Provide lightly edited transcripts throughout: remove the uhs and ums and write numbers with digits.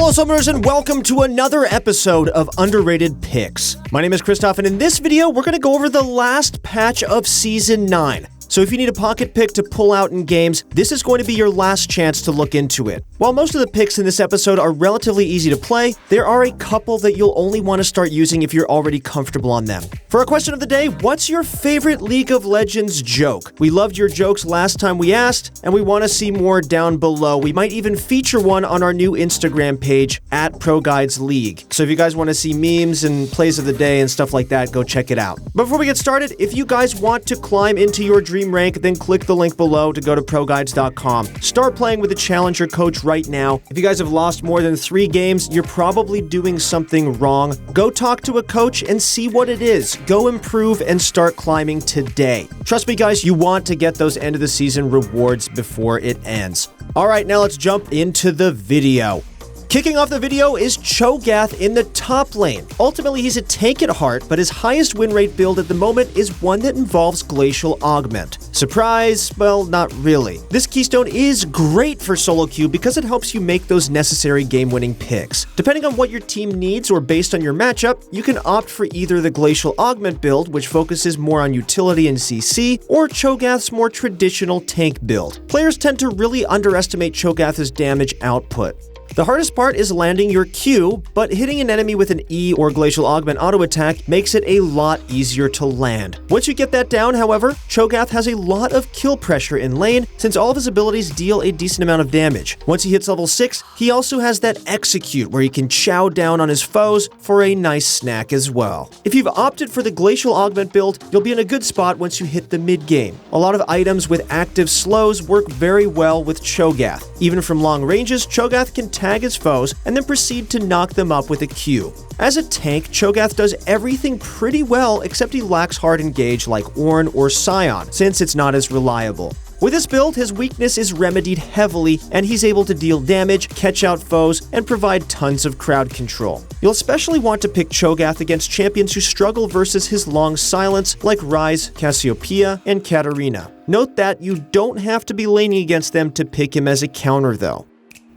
Hello Summoners and welcome to another episode of Underrated Picks. My name is Christoph and in this video we're going to go over the last patch of Season 9. So if you need a pocket pick to pull out in games, this is going to be your last chance to look into it. While most of the picks in this episode are relatively easy to play, there are a couple that you'll only want to start using if you're already comfortable on them. For our question of the day, what's your favorite League of Legends joke? We loved your jokes last time we asked, and we want to see more down below. We might even feature one on our new Instagram page, at ProGuides League. So if you guys want to see memes and plays of the day and stuff like that, go check it out. But before we get started, if you guys want to climb into your dream rank, then click the link below to go to ProGuides.com. Start playing with the Challenger coach right now. If you guys have lost more than 3 games, you're probably doing something wrong. Go talk to a coach and see what it is. Go improve and start climbing today. Trust me guys, you want to get those end of the season rewards before it ends. Alright, now let's jump into the video. Kicking off the video is Cho'Gath in the top lane. Ultimately, he's a tank at heart, but his highest win rate build at the moment is one that involves Glacial Augment. Surprise? Well, not really. This keystone is great for solo queue because it helps you make those necessary game-winning picks. Depending on what your team needs or based on your matchup, you can opt for either the Glacial Augment build, which focuses more on utility and CC, or Cho'Gath's more traditional tank build. Players tend to really underestimate Cho'Gath's damage output. The hardest part is landing your Q, but hitting an enemy with an E or Glacial Augment auto attack makes it a lot easier to land. Once you get that down, however, Cho'Gath has a lot of kill pressure in lane since all of his abilities deal a decent amount of damage. Once he hits level 6, he also has that Execute where he can chow down on his foes for a nice snack as well. If you've opted for the Glacial Augment build, you'll be in a good spot once you hit the mid game. A lot of items with active slows work very well with Cho'Gath. Even from long ranges, Cho'Gath can tag his foes and then proceed to knock them up with a Q. As a tank, Cho'Gath does everything pretty well except he lacks hard engage like Ornn or Scion, since it's not as reliable. With this build, his weakness is remedied heavily, and he's able to deal damage, catch out foes, and provide tons of crowd control. You'll especially want to pick Cho'Gath against champions who struggle versus his long silence like Ryze, Cassiopeia, and Katarina. Note that you don't have to be laning against them to pick him as a counter though.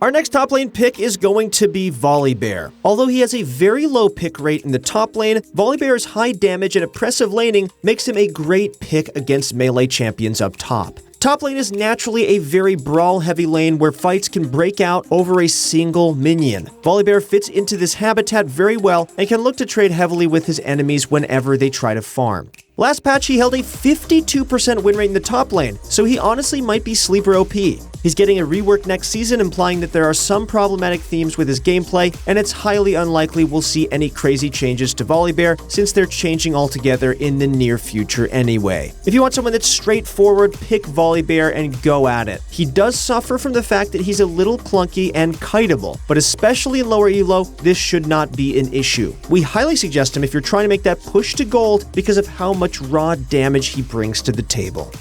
Our next top lane pick is going to be Volibear. Although he has a very low pick rate in the top lane, Volibear's high damage and oppressive laning makes him a great pick against melee champions up top. Top lane is naturally a very brawl-heavy lane where fights can break out over a single minion. Volibear fits into this habitat very well and can look to trade heavily with his enemies whenever they try to farm. Last patch, he held a 52% win rate in the top lane, so he honestly might be sleeper OP. He's getting a rework next season, implying that there are some problematic themes with his gameplay, and it's highly unlikely we'll see any crazy changes to Volibear since they're changing altogether in the near future anyway. If you want someone that's straightforward, pick Volibear and go at it. He does suffer from the fact that he's a little clunky and kiteable, but especially in lower elo, this should not be an issue. We highly suggest him if you're trying to make that push to gold because of how much raw damage he brings to the table.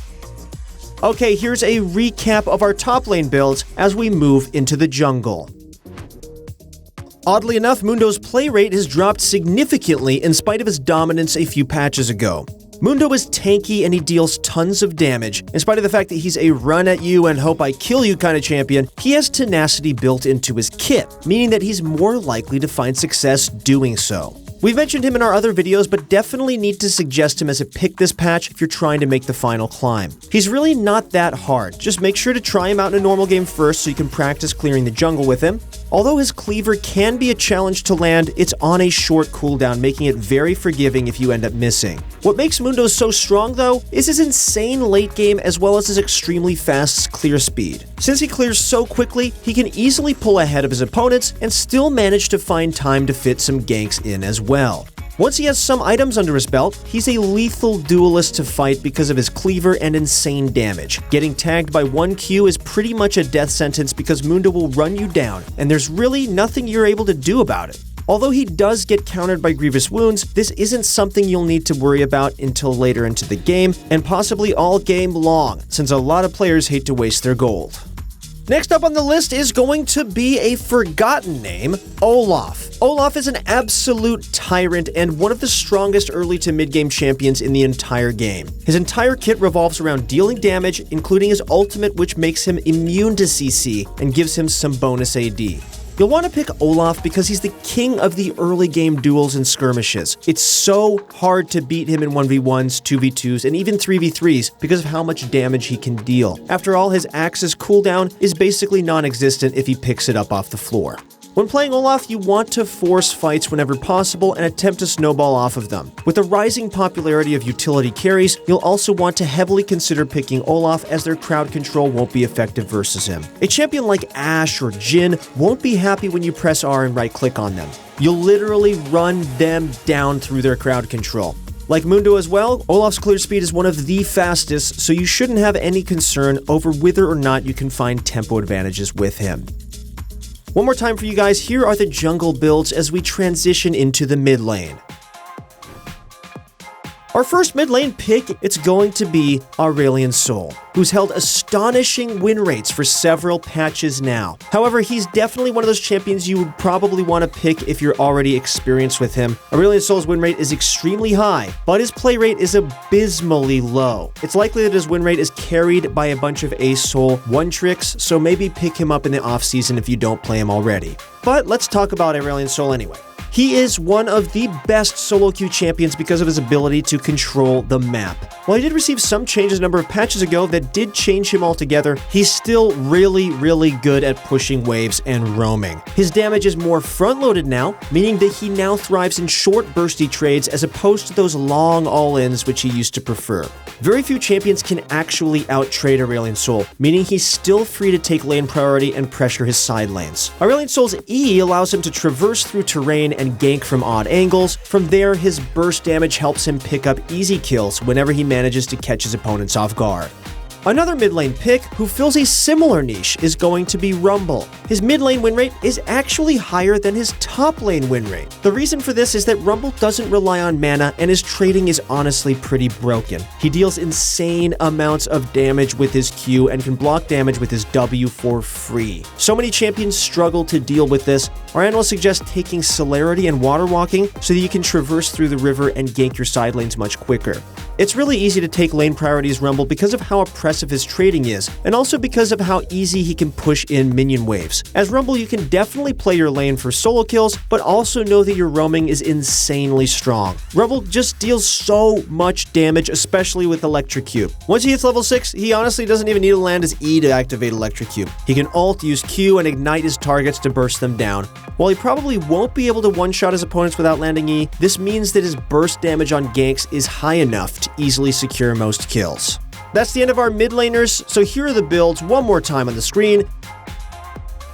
Okay, here's a recap of our top lane builds as we move into the jungle. Oddly enough, Mundo's play rate has dropped significantly in spite of his dominance a few patches ago. Mundo is tanky and he deals tons of damage. In spite of the fact that he's a run at you and hope I kill you kind of champion, he has tenacity built into his kit, meaning that he's more likely to find success doing so. We've mentioned him in our other videos, but definitely need to suggest him as a pick this patch if you're trying to make the final climb. He's really not that hard. Just make sure to try him out in a normal game first so you can practice clearing the jungle with him. Although his cleaver can be a challenge to land, it's on a short cooldown, making it very forgiving if you end up missing. What makes Mundo so strong though is his insane late game as well as his extremely fast clear speed. Since he clears so quickly, he can easily pull ahead of his opponents and still manage to find time to fit some ganks in as well. Once he has some items under his belt, he's a lethal duelist to fight because of his cleaver and insane damage. Getting tagged by 1 Q is pretty much a death sentence because Mundo will run you down, and there's really nothing you're able to do about it. Although he does get countered by grievous wounds, this isn't something you'll need to worry about until later into the game, and possibly all game long, since a lot of players hate to waste their gold. Next up on the list is going to be a forgotten name, Olaf. Olaf is an absolute tyrant and one of the strongest early to mid-game champions in the entire game. His entire kit revolves around dealing damage, including his ultimate, which makes him immune to CC and gives him some bonus AD. You'll want to pick Olaf because he's the king of the early game duels and skirmishes. It's so hard to beat him in 1v1s, 2v2s, and even 3v3s because of how much damage he can deal. After all, his axe's cooldown is basically non-existent if he picks it up off the floor. When playing Olaf, you want to force fights whenever possible and attempt to snowball off of them. With the rising popularity of utility carries, you'll also want to heavily consider picking Olaf as their crowd control won't be effective versus him. A champion like Ashe or Jhin won't be happy when you press R and right-click on them. You'll literally run them down through their crowd control. Like Mundo as well, Olaf's clear speed is one of the fastest, so you shouldn't have any concern over whether or not you can find tempo advantages with him. One more time for you guys, here are the jungle builds as we transition into the mid lane. Our first mid lane pick, it's going to be Aurelion Sol, who's held astonishing win rates for several patches now. However, he's definitely one of those champions you would probably want to pick if you're already experienced with him. Aurelion Sol's win rate is extremely high, but his play rate is abysmally low. It's likely that his win rate is carried by a bunch of Ace Sol one-tricks, so maybe pick him up in the off-season if you don't play him already. But let's talk about Aurelion Sol anyway. He is one of the best solo queue champions because of his ability to control the map. While he did receive some changes a number of patches ago that did change him altogether, he's still really good at pushing waves and roaming. His damage is more front-loaded now, meaning that he now thrives in short bursty trades as opposed to those long all-ins which he used to prefer. Very few champions can actually out-trade Aurelion Sol, meaning he's still free to take lane priority and pressure his side lanes. Aurelion Sol's E allows him to traverse through terrain and gank from odd angles. From there, his burst damage helps him pick up easy kills whenever he manages to catch his opponents off guard. Another mid lane pick who fills a similar niche is going to be Rumble. His mid lane win rate is actually higher than his top lane win rate. The reason for this is that Rumble doesn't rely on mana and his trading is honestly pretty broken. He deals insane amounts of damage with his Q and can block damage with his W for free. So many champions struggle to deal with this. Our analysts suggest taking Celerity and Water Walking so that you can traverse through the river and gank your side lanes much quicker. It's really easy to take lane priorities Rumble because of how oppressive his trading is, and also because of how easy he can push in minion waves. As Rumble, you can definitely play your lane for solo kills, but also know that your roaming is insanely strong. Rumble just deals so much damage, especially with Electrocute. Once he hits level 6, he honestly doesn't even need to land his E to activate Electrocute. He can ult, use Q, and ignite his targets to burst them down. While he probably won't be able to one-shot his opponents without landing E, this means that his burst damage on ganks is high enough to easily secure most kills. That's the end of our mid laners, so here are the builds one more time on the screen.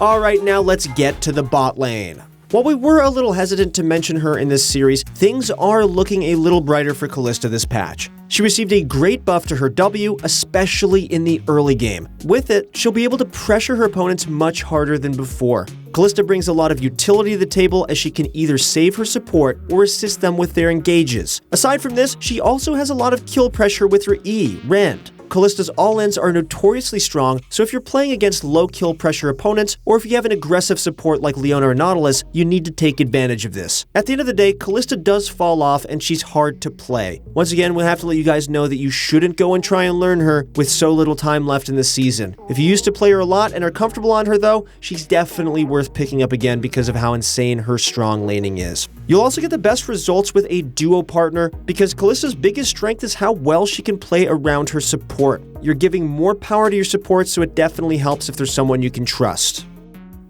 Alright, now let's get to the bot lane. While we were a little hesitant to mention her in this series, things are looking a little brighter for Kalista this patch. She received a great buff to her W, especially in the early game. With it, she'll be able to pressure her opponents much harder than before. Kalista brings a lot of utility to the table as she can either save her support or assist them with their engages. Aside from this, she also has a lot of kill pressure with her E, Rend. Kalista's all-ins are notoriously strong, so if you're playing against low kill pressure opponents, or if you have an aggressive support like Leona or Nautilus, you need to take advantage of this. At the end of the day, Kalista does fall off and she's hard to play. Once again, we'll have to let you guys know that you shouldn't go and try and learn her with so little time left in the season. If you used to play her a lot and are comfortable on her though, she's definitely worth picking up again because of how insane her strong laning is. You'll also get the best results with a duo partner because Kalista's biggest strength is how well she can play around her support. You're giving more power to your support, so it definitely helps if there's someone you can trust.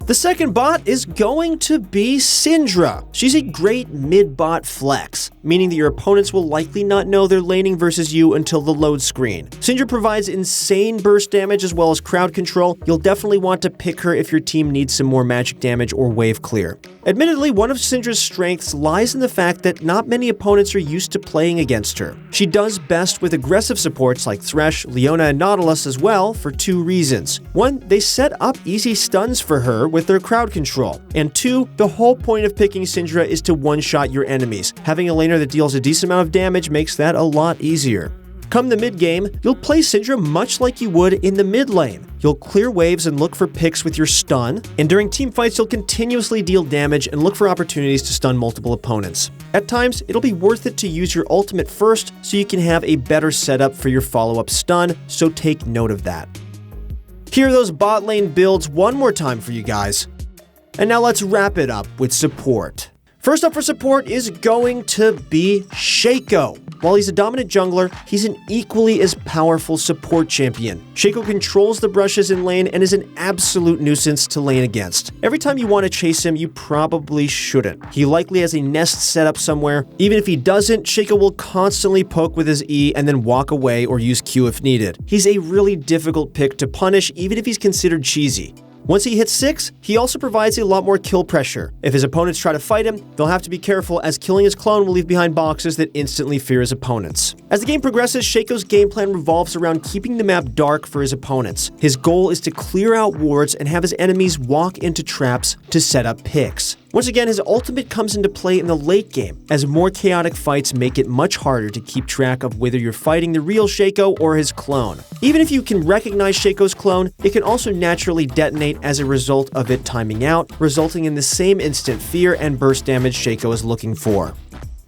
The second bot is going to be Syndra. She's a great mid-bot flex, meaning that your opponents will likely not know they're laning versus you until the load screen. Syndra provides insane burst damage as well as crowd control. You'll definitely want to pick her if your team needs some more magic damage or wave clear. Admittedly, one of Syndra's strengths lies in the fact that not many opponents are used to playing against her. She does best with aggressive supports like Thresh, Leona, and Nautilus as well for two reasons. One, they set up easy stuns for her with their crowd control. And two, the whole point of picking Syndra is to one-shot your enemies. Having a laner that deals a decent amount of damage makes that a lot easier. Come the mid-game, you'll play Syndra much like you would in the mid lane. You'll clear waves and look for picks with your stun, and during team fights you'll continuously deal damage and look for opportunities to stun multiple opponents. At times, it'll be worth it to use your ultimate first so you can have a better setup for your follow-up stun, so take note of that. Here are those bot lane builds one more time for you guys. And now let's wrap it up with support. First up for support is going to be Shaco. While he's a dominant jungler, he's an equally as powerful support champion. Shaco controls the brushes in lane and is an absolute nuisance to lane against. Every time you want to chase him, you probably shouldn't. He likely has a nest set up somewhere. Even if he doesn't, Shaco will constantly poke with his E and then walk away or use Q if needed. He's a really difficult pick to punish even if he's considered cheesy. Once he hits 6, he also provides a lot more kill pressure. If his opponents try to fight him, they'll have to be careful as killing his clone will leave behind boxes that instantly fear his opponents. As the game progresses, Shaco's game plan revolves around keeping the map dark for his opponents. His goal is to clear out wards and have his enemies walk into traps to set up picks. Once again, his ultimate comes into play in the late game, as more chaotic fights make it much harder to keep track of whether you're fighting the real Shaco or his clone. Even if you can recognize Shaco's clone, it can also naturally detonate as a result of it timing out, resulting in the same instant fear and burst damage Shaco is looking for.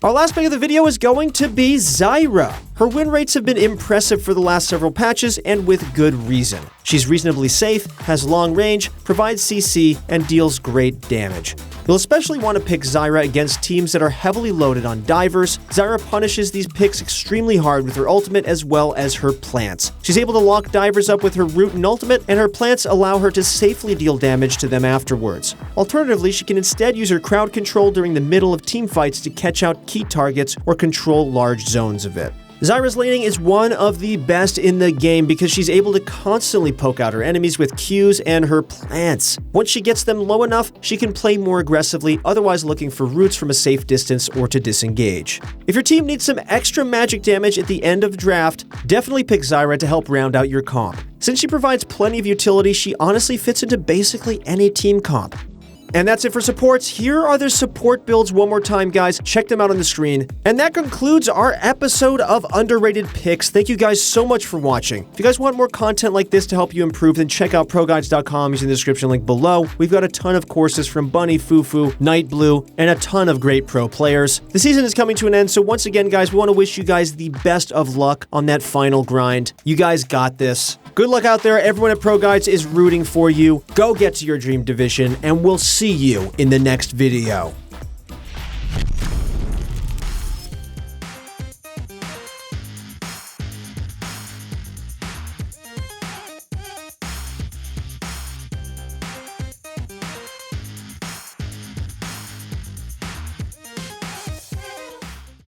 Our last pick of the video is going to be Zyra. Her win rates have been impressive for the last several patches, and with good reason. She's reasonably safe, has long range, provides CC, and deals great damage. You'll especially want to pick Zyra against teams that are heavily loaded on divers. Zyra punishes these picks extremely hard with her ultimate as well as her plants. She's able to lock divers up with her root and ultimate, and her plants allow her to safely deal damage to them afterwards. Alternatively, she can instead use her crowd control during the middle of team fights to catch out key targets or control large zones of it. Zyra's laning is one of the best in the game because she's able to constantly poke out her enemies with Qs and her plants. Once she gets them low enough, she can play more aggressively, otherwise looking for roots from a safe distance or to disengage. If your team needs some extra magic damage at the end of draft, definitely pick Zyra to help round out your comp. Since she provides plenty of utility, she honestly fits into basically any team comp. And that's it for supports. Here are the support builds one more time, guys. Check them out on the screen. And that concludes our episode of Underrated Picks. Thank you guys so much for watching. If you guys want more content like this to help you improve, then check out ProGuides.com using the description link below. We've got a ton of courses from Bunny, Fufu, Night Blue, and a ton of great pro players. The season is coming to an end, so once again, guys, we want to wish you guys the best of luck on that final grind. You guys got this. Good luck out there. Everyone at ProGuides is rooting for you. Go get to your dream division, and we'll see you in the next video.